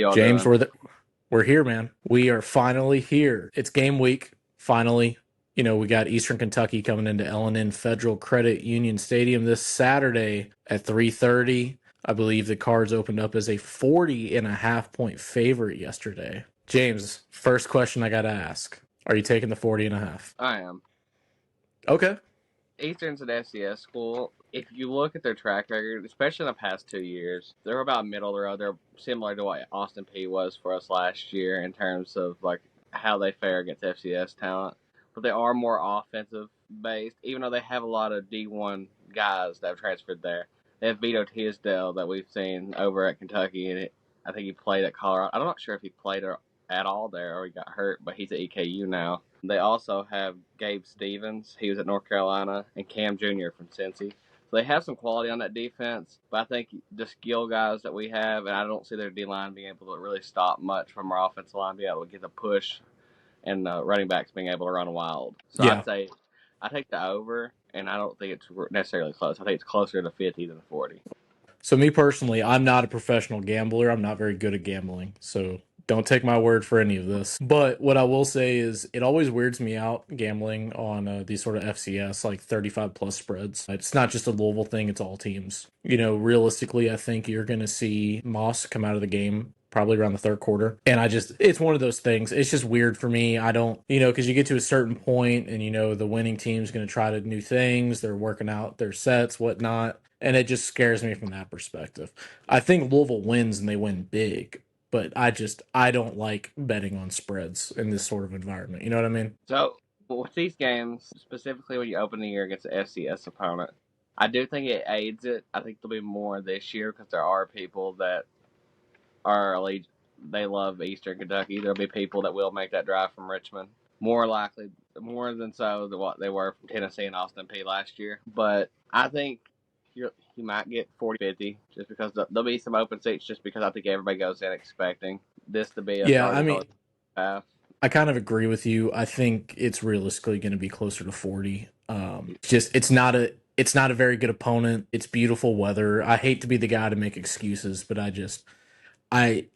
y'all James, doing? we're here, man. We are finally here. It's game week. Finally, we got Eastern Kentucky coming into L&N Federal Credit Union Stadium this Saturday at 3:30. I believe the Cards opened up as a 40.5 point favorite yesterday. James, first question I got to ask. Are you taking the 40.5? I am. Okay. Eastern's an FCS school. If you look at their track record, especially in the past 2 years, they're about middle of the road. They're similar to what Austin P was for us last year in terms of like how they fare against FCS talent. But they are more offensive based, even though they have a lot of D1 guys that have transferred there. They have Vito Tisdale that we've seen over at Kentucky, and I think he played at Colorado. I'm not sure if he played at all there or he got hurt, but he's at EKU now. They also have Gabe Stevens. He was at North Carolina, and Cam Jr. from Cincy. So they have some quality on that defense, but I think the skill guys that we have, and I don't see their D-line being able to really stop much from our offensive line, being able to get the push, and running backs being able to run wild. So Yeah. I'd say I take the over, and I don't think it's necessarily close. I think it's closer to 50 than 40. So me personally, I'm not a professional gambler. I'm not very good at gambling. So don't take my word for any of this. But what I will say is it always weirds me out gambling on these sort of FCS, like 35 plus spreads. It's not just a Louisville thing, it's all teams. Realistically, I think you're going to see Moss come out of the game probably around the third quarter. And it's one of those things. It's just weird for me. I don't, because you get to a certain point and, the winning team's going to try to new things. They're working out their sets, whatnot. And it just scares me from that perspective. I think Louisville wins and they win big, but I don't like betting on spreads in this sort of environment. You know what I mean? So with these games, specifically when you open the year against an FCS opponent, I do think it aids it. I think there'll be more this year because there are people that are they love Eastern Kentucky. There'll be people that will make that drive from Richmond. More likely, more than so than what they were from Tennessee and Austin P last year. But I think you might get 40-50 just because there'll be some open seats just because I think everybody goes in expecting this to be a Yeah, I starting mean, half. I kind of agree with you. I think it's realistically going to be closer to 40. It's not a very good opponent. It's beautiful weather. I hate to be the guy to make excuses, but I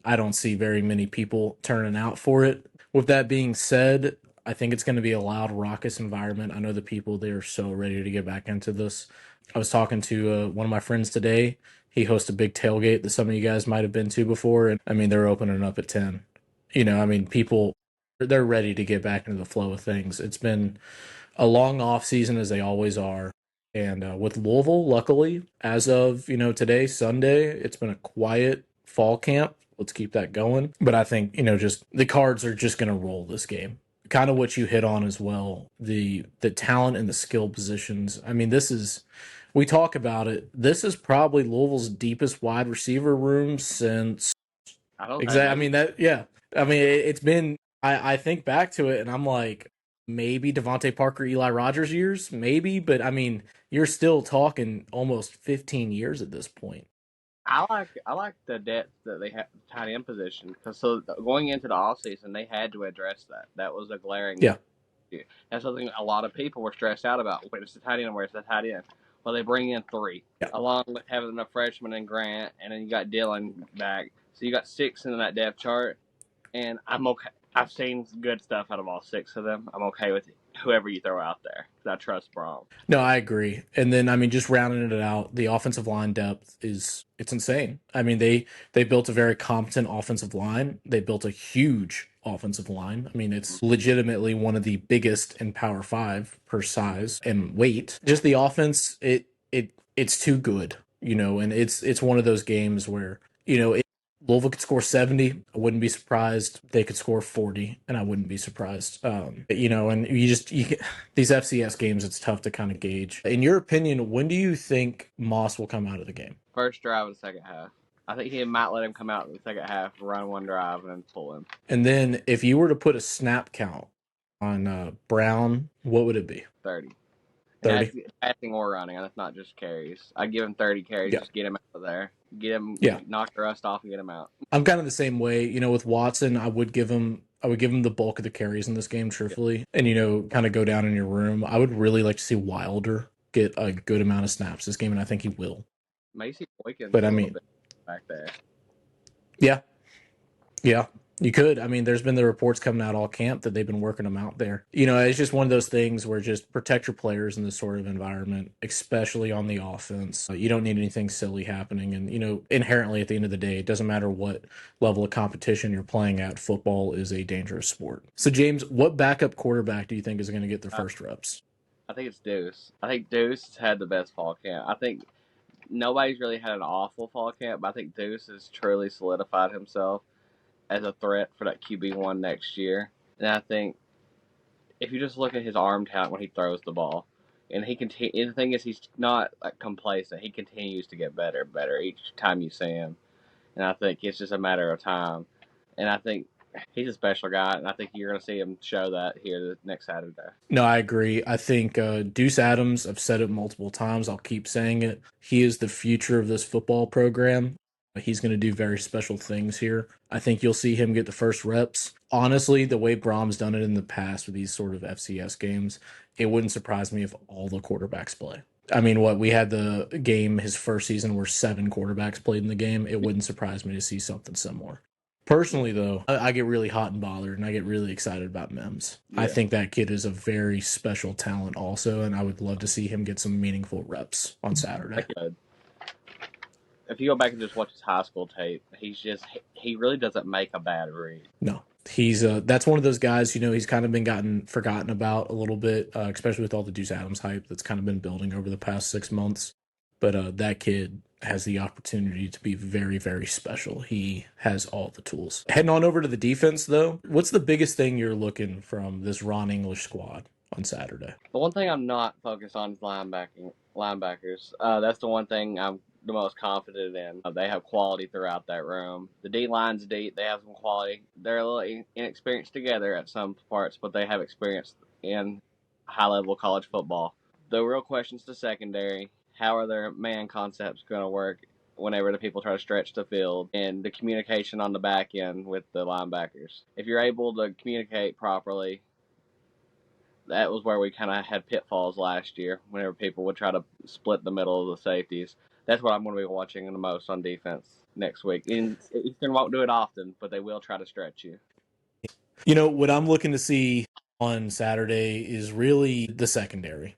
don't see very many people turning out for it. With that being said, I think it's going to be a loud, raucous environment. I know the people, they're so ready to get back into this. I was talking to one of my friends today. He hosts a big tailgate that some of you guys might have been to before. And I mean, they're opening up at 10. People, they're ready to get back into the flow of things. It's been a long off season as they always are. And with Louisville, luckily, as of, today, Sunday, it's been a quiet fall camp. Let's keep that going. But I think, just the Cards are just going to roll this game. Kind of what you hit on as well. The talent and the skill positions. I mean, we talk about it. This is probably Louisville's deepest wide receiver room since I don't. exactly. I mean, yeah. I mean, it's been, I think back to it and I'm like, maybe Devontae Parker, Eli Rogers years, maybe, but I mean, you're still talking almost 15 years at this point. I like the depth that they have tight end position because so going into the offseason they had to address that. That was a glaring Yeah. issue. That's something a lot of people were stressed out about. Where's the tight end? Where's the tight end? Well, they bring in three, Yeah. along with having a freshman in Grant, and then you got Dylan back. So you got six in that depth chart, and I'm okay. I've seen good stuff out of all six of them. I'm okay with whoever you throw out there because I trust Braum. No, I agree. And then I mean, just rounding it out, the offensive line depth it's insane. I mean, they built a very competent offensive line. They built a huge offensive line. I mean, it's legitimately one of the biggest in Power 5 per size and weight. Just the offense, it's too good, and it's one of those games where, Louisville could score 70. I wouldn't be surprised. They could score 40, and I wouldn't be surprised. And these FCS games, it's tough to kind of gauge. In your opinion, when do you think Moss will come out of the game? First drive of the second half. I think he might let him come out in the second half, run one drive, and then pull him. And then if you were to put a snap count on Brown, what would it be? 30. 30? That's passing or running. That's not just carries. I give him 30 carries. Yeah. Just get him out of there. Get him. Yeah. Knock the rust off and get him out. I'm kind of the same way. With Watson, I would give him the bulk of the carries in this game, truthfully, and kind of go down in your room. I would really like to see Wilder get a good amount of snaps this game, and I think he will. Macy Boykins, but I mean, back there. Yeah, Yeah, you could. I mean, there's been the reports coming out all camp that they've been working them out there. It's just one of those things where just protect your players in this sort of environment, especially on the offense. You don't need anything silly happening. And, inherently at the end of the day, it doesn't matter what level of competition you're playing at. Football is a dangerous sport. So, James, what backup quarterback do you think is going to get the Uh, first reps? I think it's Deuce. I think Deuce had the best fall camp. I think nobody's really had an awful fall camp, but I think Deuce has truly solidified himself as a threat for that QB1 next year. And I think if you just look at his arm talent when he throws the ball, and the thing is, he's not like complacent. He continues to get better and better each time you see him. And I think it's just a matter of time. And I think he's a special guy, and I think you're going to see him show that here the next Saturday. No, I agree. I think Deuce Adams, I've said it multiple times. I'll keep saying it. He is the future of this football program. He's going to do very special things here. I think you'll see him get the first reps. Honestly, the way Brom's done it in the past with these sort of FCS games, it wouldn't surprise me if all the quarterbacks play. I mean, we had the game his first season where 7 quarterbacks played in the game. It wouldn't surprise me to see something similar. Personally, though, I get really hot and bothered, and I get really excited about Mims. Yeah. I think that kid is a very special talent also, and I would love to see him get some meaningful reps on Saturday. If you go back and just watch his high school tape, he really doesn't make a bad read. No. He's that's one of those guys, he's kind of been gotten forgotten about a little bit, especially with all the Deuce Adams hype that's kind of been building over the past 6 months. But that kid has the opportunity to be very, very special. He has all the tools. Heading on over to the defense, though, what's the biggest thing you're looking from this Ron English squad on Saturday? The one thing I'm not focused on is linebackers. That's the one thing I'm the most confident in. They have quality throughout that room. The D line's deep. They have some quality. They're a little inexperienced together at some parts, but they have experience in high-level college football. The real question's the secondary. How are their man concepts going to work whenever the people try to stretch the field, and the communication on the back end with the linebackers? If you're able to communicate properly, that was where we kind of had pitfalls last year whenever people would try to split the middle of the safeties. That's what I'm going to be watching the most on defense next week. And Eastern won't do it often, but they will try to stretch you. What I'm looking to see on Saturday is really the secondary.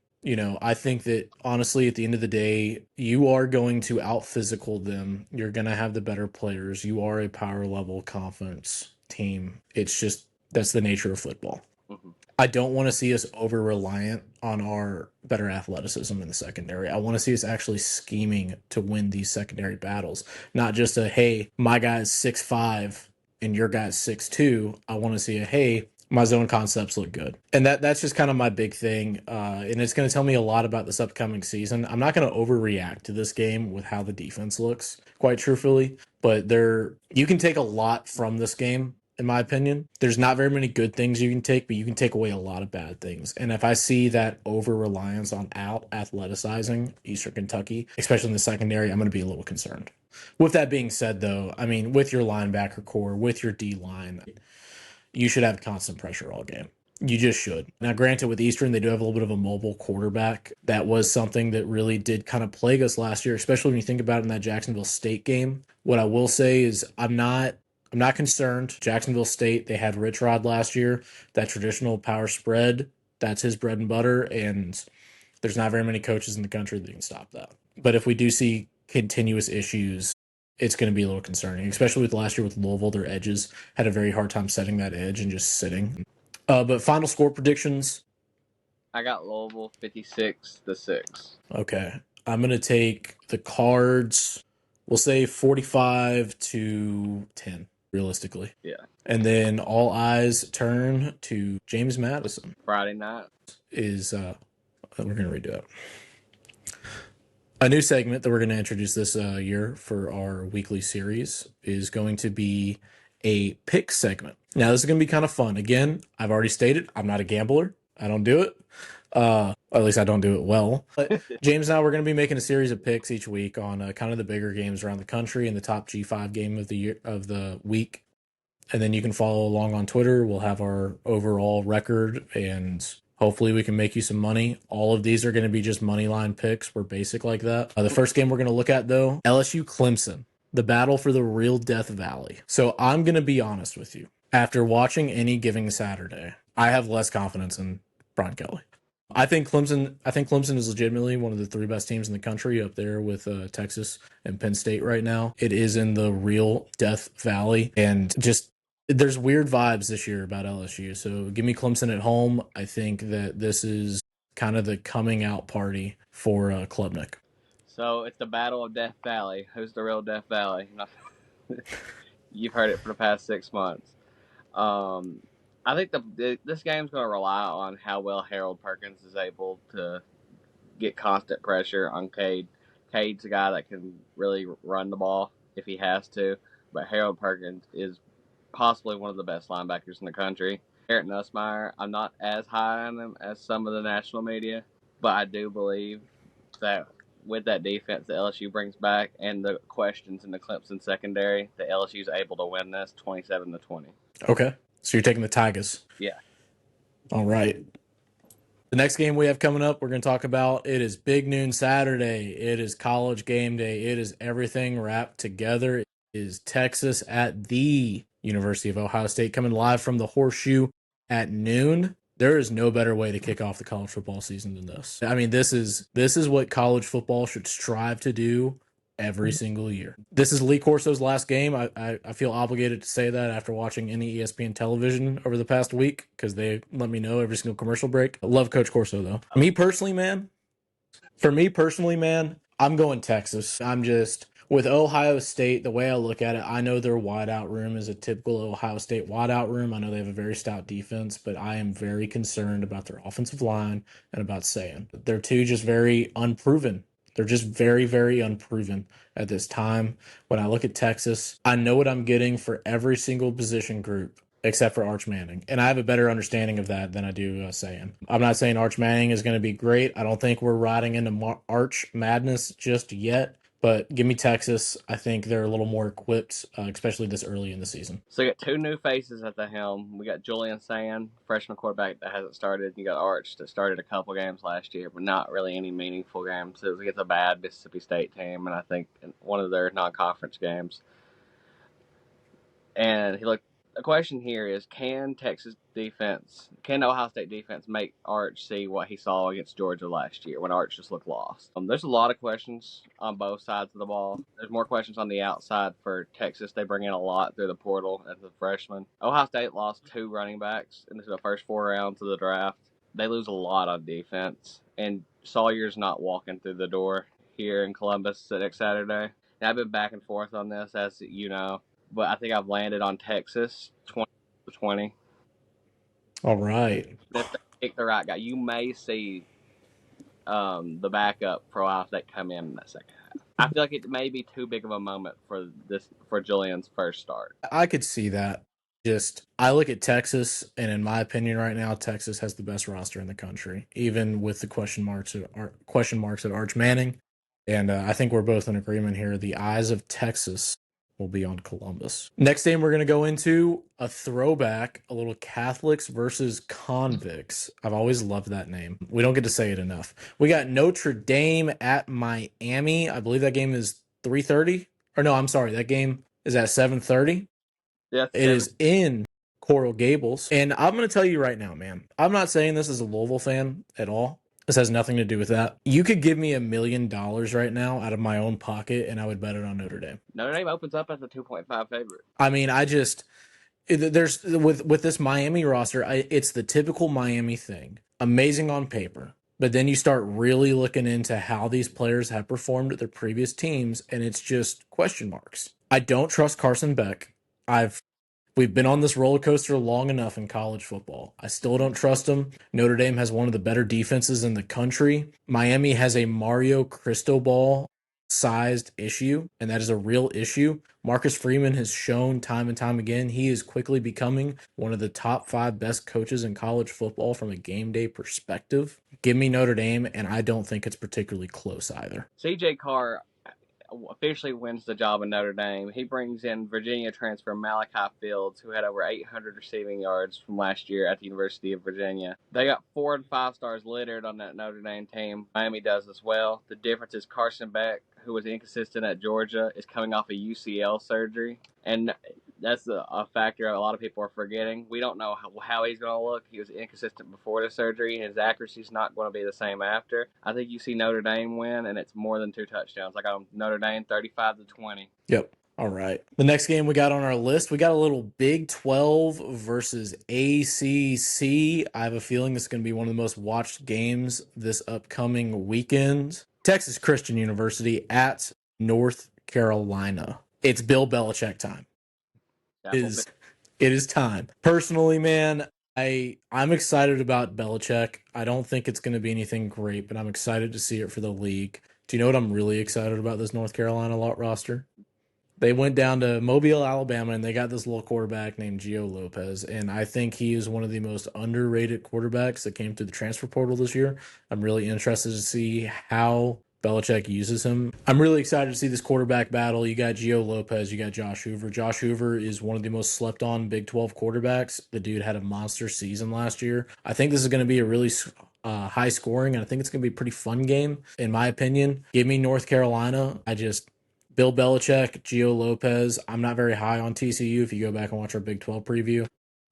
I think that honestly, at the end of the day, you are going to out physical them. You're going to have the better players. You are a power level conference team. It's just, that's the nature of football. Mm-hmm. I don't want to see us over reliant on our better athleticism in the secondary. I want to see us actually scheming to win these secondary battles, not just hey, my guy's 6'5" and your guy's 6'2". I want to see hey, my zone concepts look good. And that's just kind of my big thing. And it's going to tell me a lot about this upcoming season. I'm not going to overreact to this game with how the defense looks, quite truthfully. But you can take a lot from this game, in my opinion. There's not very many good things you can take, but you can take away a lot of bad things. And if I see that over-reliance on out-athleticizing Eastern Kentucky, especially in the secondary, I'm going to be a little concerned. With that being said, though, I mean, with your linebacker core, with your D-line, you should have constant pressure all game. You just should. Now, granted, with Eastern, they do have a little bit of a mobile quarterback. That was something that really did kind of plague us last year, especially when you think about it in that Jacksonville State game. What I will say is I'm not concerned. Jacksonville State, they had Rich Rod last year. That traditional power spread, that's his bread and butter, and there's not very many coaches in the country that can stop that. But if we do see continuous issues, it's going to be a little concerning, especially with last year with Louisville. Their edges had a very hard time setting that edge and just sitting. But final score predictions? I got Louisville 56-6. Okay. I'm going to take the Cards, we'll say 45-10, realistically. Yeah. And then all eyes turn to James Madison. Friday night. We're going to redo it. A new segment that we're going to introduce this year for our weekly series is going to be a pick segment. Now, this is going to be kind of fun. Again, I've already stated I'm not a gambler. I don't do it. Or at least I don't do it well. But James and I, we're going to be making a series of picks each week on kind of the bigger games around the country and the top G5 game of the week. And then you can follow along on Twitter. We'll have our overall record, and hopefully we can make you some money. All of these are going to be just money line picks. We're basic like that. The first game we're going to look at, though, LSU Clemson. The battle for the real Death Valley. So I'm going to be honest with you. After watching any given Saturday, I have less confidence in Brian Kelly. I think Clemson is legitimately one of the three best teams in the country, up there with Texas and Penn State right now. It is in the real Death Valley, and just there's weird vibes this year about LSU. So give me Clemson at home. I think that this is kind of the coming out party for Klubnik. So it's the battle of Death Valley. Who's the real Death Valley? You've heard it for the past 6 months. Um, I think this game's going to rely on how well Harold Perkins is able to get constant pressure on Cade. Cade's a guy that can really run the ball if he has to, but Harold Perkins is possibly one of the best linebackers in the country. Garrett Nussmeier, I'm not as high on him as some of the national media, but I do believe that with that defense that LSU brings back and the questions in the Clemson secondary, that LSU is able to win this 27-20. Okay. So you're taking the Tigers. Yeah. All right. The next game we have coming up, we're going to talk about, it is Big Noon Saturday. It is college game day. It is everything wrapped together. It is Texas at the University of Ohio State, coming live from the Horseshoe at noon. There is no better way to kick off the college football season than this. I mean, this is what college football should strive to do every single year. This is Lee Corso's last game. I feel obligated to say that after watching any ESPN television over the past week, because they let me know every single commercial break. I love Coach Corso, though. For me personally, man, I'm going Texas. I'm just, with Ohio State, the way I look at it, I know their wideout room is a typical Ohio State wideout room. I know they have a very stout defense, but I am very concerned about their offensive line and about Sayan. They're two just very unproven. They're just very, very unproven at this time. When I look at Texas, I know what I'm getting for every single position group except for Arch Manning. And I have a better understanding of that than I do Sayan. I'm not saying Arch Manning is going to be great. I don't think we're riding into Arch madness just yet. But give me Texas. I think they're a little more equipped, especially this early in the season. So you got two new faces at the helm. We got Julian Sand, freshman quarterback that hasn't started. You got Arch that started a couple games last year, but not really any meaningful games. It was against a bad Mississippi State team, and I think in one of their non-conference games. And the question here is, can Ohio State defense make Arch see what he saw against Georgia last year when Arch just looked lost? There's a lot of questions on both sides of the ball. There's more questions on the outside for Texas. They bring in a lot through the portal as a freshman. Ohio State lost 2 running backs in the first 4 rounds of the draft. They lose a lot on defense, and Sawyer's not walking through the door here in Columbus next Saturday. Now, I've been back and forth on this, as you know, but I think I've landed on Texas 20-20. All right. If they pick the right guy, you may see the backup for Ohio State come in that second half. I feel like it may be too big of a moment for Julian's first start. I could see that. I look at Texas, and in my opinion right now, Texas has the best roster in the country, even with the question marks at Arch Manning. And I think we're both in agreement here. The eyes of Texas will be on Columbus. Next game we're going to go into, a throwback, a little Catholics versus Convicts. I've always loved that name. We don't get to say it enough. We got Notre Dame at Miami. I believe that game is 3:30. Or no, I'm sorry. That game is at 7:30. Yeah, It is in Coral Gables. And I'm going to tell you right now, man, I'm not saying this as a Louisville fan at all. This has nothing to do with that. You could give me $1 million right now out of my own pocket, and I would bet it on Notre Dame. Notre Dame opens up as a 2.5 favorite. I mean, there's with this Miami roster, it's the typical Miami thing. Amazing on paper. But then you start really looking into how these players have performed at their previous teams, and it's just question marks. I don't trust Carson Beck. We've been on this roller coaster long enough in college football. I still don't trust him. Notre Dame has one of the better defenses in the country. Miami has a Mario Cristobal sized issue, and that is a real issue. Marcus Freeman has shown time and time again he is quickly becoming one of the top 5 best coaches in college football from a game day perspective. Give me Notre Dame, and I don't think it's particularly close either. CJ Carr officially wins the job in Notre Dame. He brings in Virginia transfer Malachi Fields, who had over 800 receiving yards from last year at the University of Virginia. They got 4 and 5 stars littered on that Notre Dame team. Miami does as well. The difference is Carson Beck, who was inconsistent at Georgia, is coming off a UCL surgery, and that's a factor a lot of people are forgetting. We don't know how he's going to look. He was inconsistent before the surgery. His accuracy's not going to be the same after. I think you see Notre Dame win, and it's more than 2 touchdowns. I got Notre Dame 35-20. Yep. All right. The next game we got on our list, we got a little Big 12 versus ACC. I have a feeling this is going to be one of the most watched games this upcoming weekend. Texas Christian University at North Carolina. It's Bill Belichick time. It is time. Personally, man, I'm excited about Belichick. I don't think it's going to be anything great, but I'm excited to see it for the league. Do you know what I'm really excited about this North Carolina roster? They went down to Mobile, Alabama, and they got this little quarterback named Gio Lopez. And I think he is one of the most underrated quarterbacks that came through the transfer portal this year. I'm really interested to see how Belichick uses him. I'm really excited to see this quarterback battle. You got Gio Lopez, you got Josh Hoover. Josh Hoover is one of the most slept on Big 12 quarterbacks. The dude had a monster season last year. I think this is going to be a really high scoring, and I think it's going to be a pretty fun game, in my opinion. Give me North Carolina. Bill Belichick, Gio Lopez. I'm not very high on TCU if you go back and watch our Big 12 preview.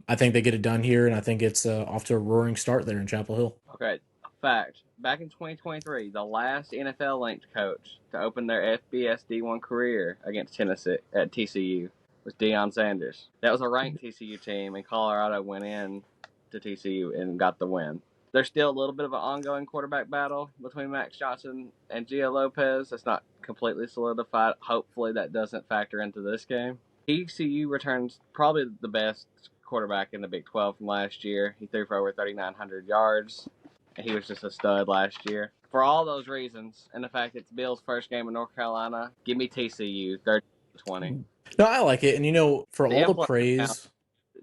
I think they get it done here, and I think it's off to a roaring start there in Chapel Hill. Okay, fact. Back in 2023, the last NFL-linked coach to open their FBS D1 career against Tennessee at TCU was Deion Sanders. That was a ranked TCU team, and Colorado went in to TCU and got the win. There's still a little bit of an ongoing quarterback battle between Max Johnson and Gio Lopez. It's not completely solidified. Hopefully that doesn't factor into this game. TCU returns probably the best quarterback in the Big 12 from last year. He threw for over 3,900 yards, and he was just a stud last year. For all those reasons, and the fact it's Bill's first game in North Carolina, give me TCU 30-20. No, I like it. And, for all the praise...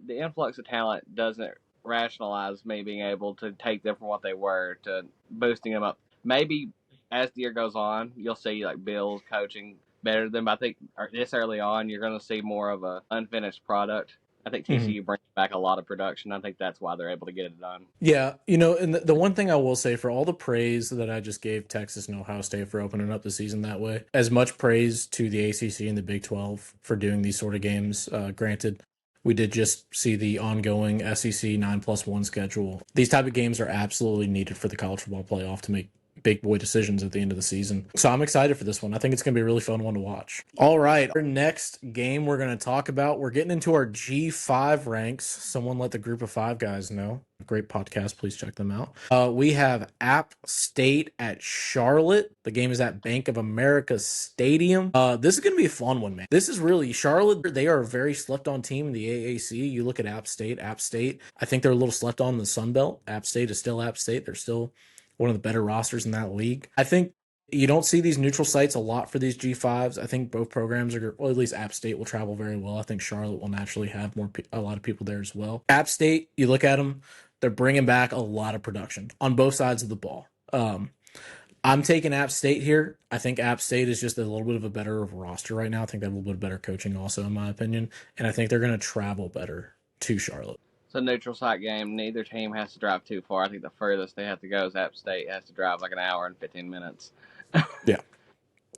The influx of talent doesn't rationalize me being able to take them from what they were to boosting them up. Maybe as the year goes on, you'll see like Bill's coaching better than them. But I think this early on, you're going to see more of a unfinished product. I think TCU brings back a lot of production. I think that's why they're able to get it done. Yeah, and the one thing I will say, for all the praise that I just gave Texas and Ohio State for opening up the season that way, as much praise to the ACC and the Big 12 for doing these sort of games. Granted, we did just see the ongoing SEC 9+1 schedule. These type of games are absolutely needed for the college football playoff to make big boy decisions at the end of the season. So I'm excited for this one. I think it's going to be a really fun one to watch. All right, our next game we're going to talk about, we're getting into our G5 ranks. Someone let the group of 5 guys know. Great podcast. Please check them out. We have App State at Charlotte. The game is at Bank of America Stadium. This is going to be a fun one, man. This is really Charlotte. They are a very slept on team in the AAC. You look at App State. I think they're a little slept on in the Sun Belt. App State is still App State. They're still one of the better rosters in that league. I think you don't see these neutral sites a lot for these G5s. I think both programs at least App State will travel very well. I think Charlotte will naturally have a lot of people there as well. App State, you look at them, they're bringing back a lot of production on both sides of the ball. I'm taking App State here. I think App State is just a little bit of a better roster right now. I think they have a little bit better coaching also, in my opinion. And I think they're going to travel better to Charlotte. It's a neutral site game. Neither team has to drive too far. I think the furthest they have to go is App State has to drive like an hour and 15 minutes. Yeah.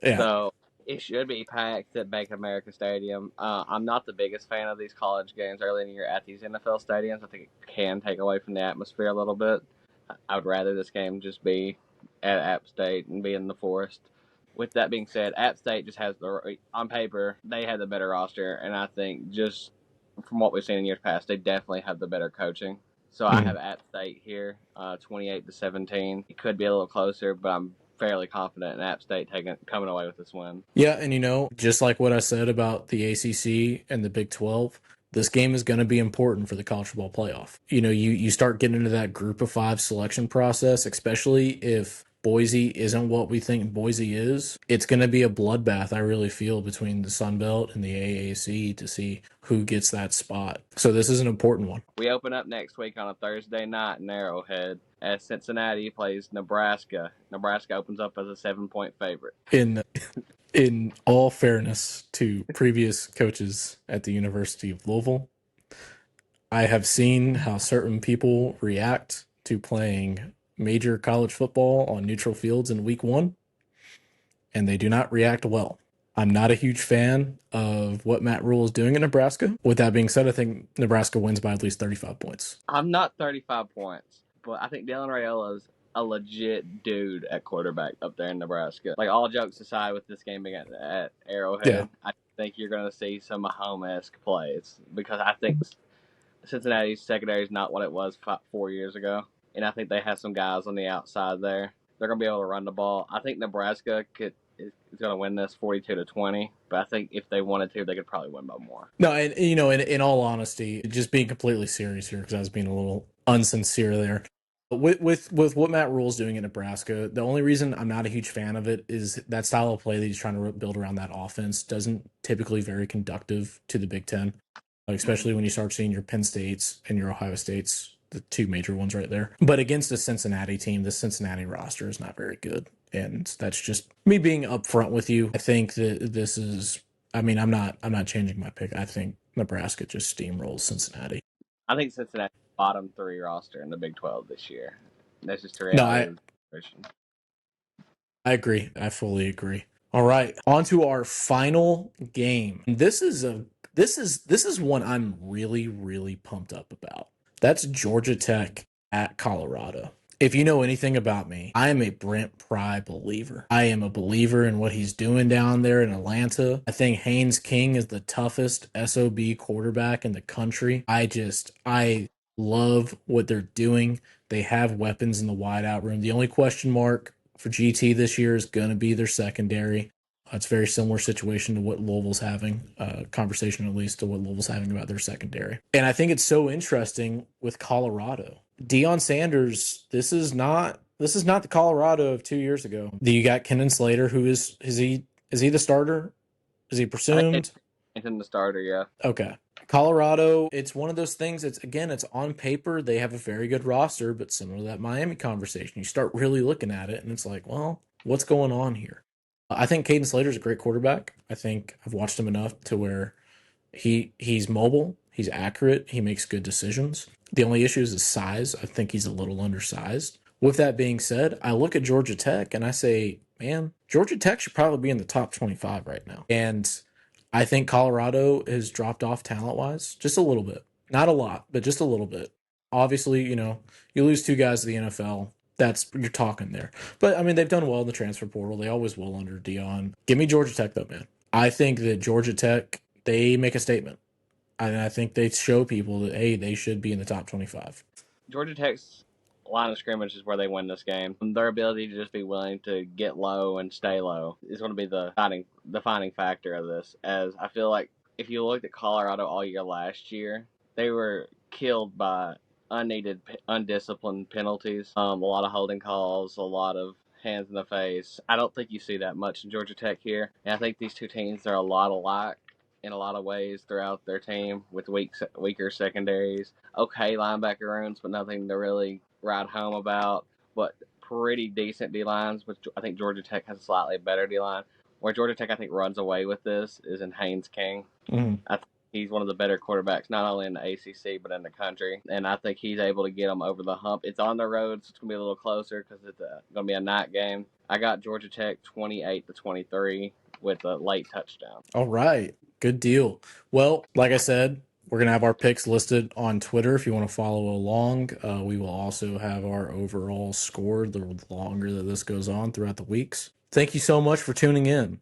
So it should be packed at Bank of America Stadium. I'm not the biggest fan of these college games early in the year at these NFL stadiums. I think it can take away from the atmosphere a little bit. I would rather this game just be at App State and be in the Forest. With that being said, App State just has on paper, they have the better roster, and I think just from what we've seen in years past, they definitely have the better coaching. So I have App State here, 28-17. It could be a little closer, but I'm fairly confident in App State coming away with this win. Yeah, and just like what I said about the ACC and the Big 12, this game is going to be important for the college football playoff. You start getting into that group of 5 selection process, especially if Boise isn't what we think Boise is. It's going to be a bloodbath, I really feel, between the Sun Belt and the AAC to see who gets that spot. So this is an important one. We open up next week on a Thursday night in Arrowhead as Cincinnati plays Nebraska. Nebraska opens up as a 7-point favorite. In all fairness to previous coaches at the University of Louisville, I have seen how certain people react to playing major college football on neutral fields in week 1. and they do not react well. I'm not a huge fan of what Matt Rule is doing in Nebraska. With that being said, I think Nebraska wins by at least 35 points. I'm not 35 points, but I think Dylan Raiola is a legit dude at quarterback up there in Nebraska. Like, all jokes aside, with this game being at Arrowhead, Yeah. I think you're going to see some Mahomes-esque plays, because I think Cincinnati's secondary is not what it was 4 years ago, and I think they have some guys on the outside there. They're going to be able to run the ball. I think Nebraska is going to win this 42-20, but I think if they wanted to, they could probably win by more. No, and in all honesty, just being completely serious here, because I was being a little unsincere there. With what Matt Rule's doing in Nebraska, the only reason I'm not a huge fan of it is that style of play that he's trying to build around that offense doesn't typically very conductive to the Big Ten, especially when you start seeing your Penn States and your Ohio States, the two major ones right there. But against the Cincinnati team, the Cincinnati roster is not very good, and that's just me being upfront with you. I think that this is. I mean, I'm not changing my pick. I think Nebraska just steamrolls Cincinnati. I think Cincinnati's bottom 3 roster in the Big 12 this year. That's just a No, reality of the situation. I agree. I fully agree. All right, on to our final game. This is one I'm really pumped up about. That's Georgia Tech at Colorado. If you know anything about me, I am a Brent Pry believer. I am a believer in what he's doing down there in Atlanta. I think Haynes King is the toughest SOB quarterback in the country. I love what they're doing. They have weapons in the wideout room. The only question mark for GT this year is going to be their secondary. It's a very similar situation to what Louisville's having, conversation at least to what Louisville's having about their secondary. And I think it's so interesting with Colorado. Deion Sanders, this is not the Colorado of 2 years ago. You got Kenan Slater, who is he the starter? Is he presumed? It's in the starter, yeah. Okay. Colorado, it's one of those things. It's on paper, they have a very good roster, but similar to that Miami conversation, you start really looking at it and it's like, well, what's going on here? I think Caden Slater's a great quarterback. I think I've watched him enough to where he's mobile, he's accurate, he makes good decisions. The only issue is his size. I think he's a little undersized. With that being said, I look at Georgia Tech and I say, man, Georgia Tech should probably be in the top 25 right now. And I think Colorado has dropped off talent-wise just a little bit. Not a lot, but just a little bit. Obviously, you lose 2 guys to the NFL. You're talking there. But, I mean, they've done well in the transfer portal. They always will under Deion. Give me Georgia Tech, though, man. I think that Georgia Tech, they make a statement. And I think they show people that, hey, they should be in the top 25. Georgia Tech's line of scrimmage is where they win this game. Their ability to just be willing to get low and stay low is going to be the defining factor of this. As I feel like if you looked at Colorado all year last year, they were killed by unneeded, undisciplined penalties, a lot of holding calls, a lot of hands in the face. I don't think you see that much in Georgia Tech here. And I think these two teams are a lot alike in a lot of ways throughout their team, with weaker secondaries, okay linebacker rooms, but nothing to really ride home about. But pretty decent D-lines, which I think Georgia Tech has a slightly better D-line. Where Georgia Tech, I think, runs away with this is in Haynes King. Mm-hmm. I think he's one of the better quarterbacks, not only in the ACC, but in the country. And I think he's able to get them over the hump. It's on the road, so it's going to be a little closer because it's going to be a night game. I got Georgia Tech 28-23 with a late touchdown. All right. Good deal. Well, like I said, we're going to have our picks listed on Twitter if you want to follow along. We will also have our overall score the longer that this goes on throughout the weeks. Thank you so much for tuning in.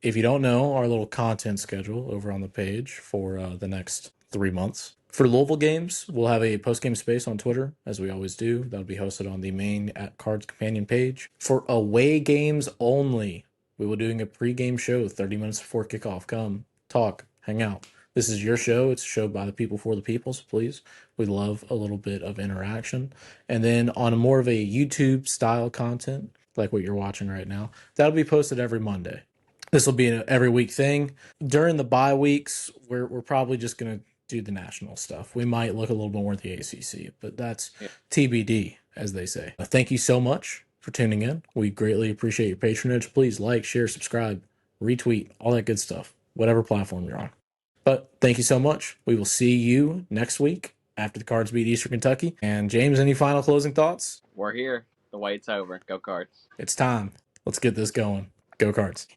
If you don't know, our little content schedule over on the page for the next 3 months. For Louisville games, we'll have a post-game space on Twitter, as we always do. That'll be hosted on the main @Cards Companion page. For away games only, we will be doing a pre-game show 30 minutes before kickoff. Come, talk, hang out. This is your show. It's a show by the people for the people, so please, we love a little bit of interaction. And then on a more of a YouTube-style content, like what you're watching right now, that'll be posted every Monday. This will be an every week thing. During the bye weeks, we're probably just going to do the national stuff. We might look a little more at the ACC, but that's TBD, as they say. Thank you so much for tuning in. We greatly appreciate your patronage. Please like, share, subscribe, retweet, all that good stuff, whatever platform you're on. But thank you so much. We will see you next week after the Cards beat Eastern Kentucky. And James, any final closing thoughts? We're here. The wait's over. Go Cards. It's time. Let's get this going. Go Cards.